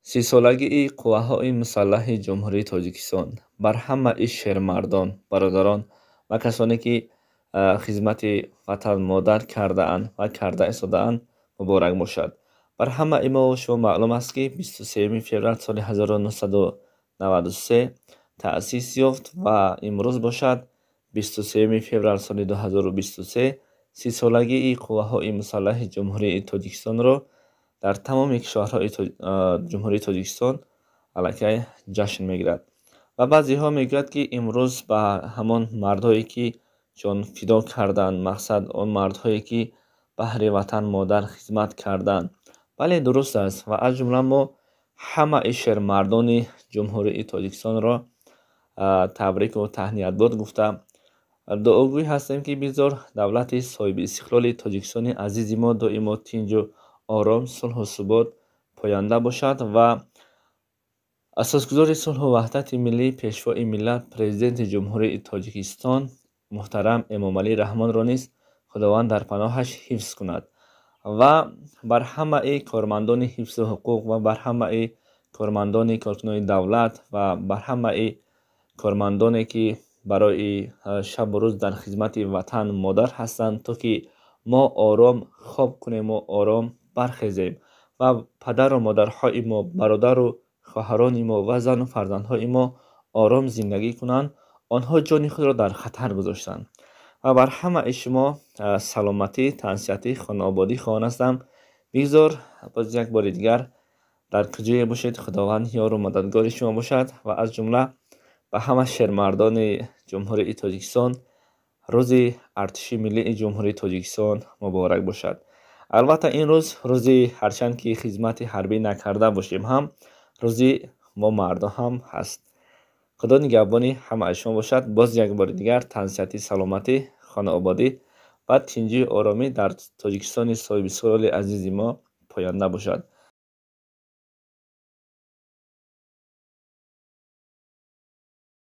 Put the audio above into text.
30-سالگی قوه‌های مسلح جمهوری تاجیکستان بر همه شهرمردان، برادران و کسانی که خدمت وطن مادر کرده اند و کرده ایستاده‌اند مبارک باشد. بر همه ما شما معلوم است که 23 فوریه سال 1993 تأسیس یافت و امروز باشد 23 فوریه سال 2023 30-سالگی قوه‌های مسلح جمهوری تاجیکستان را در تمام کشورهای جمهوری تاجیکستان علیه جشن میگیرد و بعضی ها میگوید که امروز به همان مردهایی که جان فدا کردند، مقصد آن مردهایی که بهر وطن مادر خدمت کردند. بله درست است و از جمله ما همه شهرمردان جمهوری تاجیکستان را تبریک و تهنیت باد گفته دعاگوی هستیم که بذار دولت صاحب استقلال تاجیکستان عزیز ما دائما تنج و آرام، صلح و ثبات پاینده باشد و اساسگزار صلح و وحدت ملی، پیشوای ملت، پرزیدنت جمهوری تاجیکستان محترم امامعلی رحمان را نیز خداوند در پناهش حفظ کند و بر همه کارمندان حفظ حقوق و بر همه کارمندان کارکنان دولت و بر همه کارمندانی که برای شب و روز در خدمت وطن مادر هستند تا که ما آرام خواب کنیم و آرام برخیزیم و پدر و مادرهای ما، برادر و خواهران ما و زن و فرزندهای ما آرام زندگی کنند. آنها جان خود را در خطر گذاشتند و بر همه شما سلامتی، تنسیتی، خانه آبادی خواهان هستم. بگذار باز یک بار دیگر در کجای باشید خداوند یار و مددگار شما باشد و از جمله به همه شهرمردان جمهوری تاجیکستان روز ارتش ملی جمهوری تاجیکستان مبارک باشد. البته این روز هرچند که خدمت حربی نکرده باشیم هم روزی ما مردا هم هست. خدا نگهبان همه شما باشد. باز یک بار دیگر تنسیتی، سلامتی، خانه آبادی و تنجی آرامی در تاجیکستان صاحب استقلال عزیز ما پاینده باشد.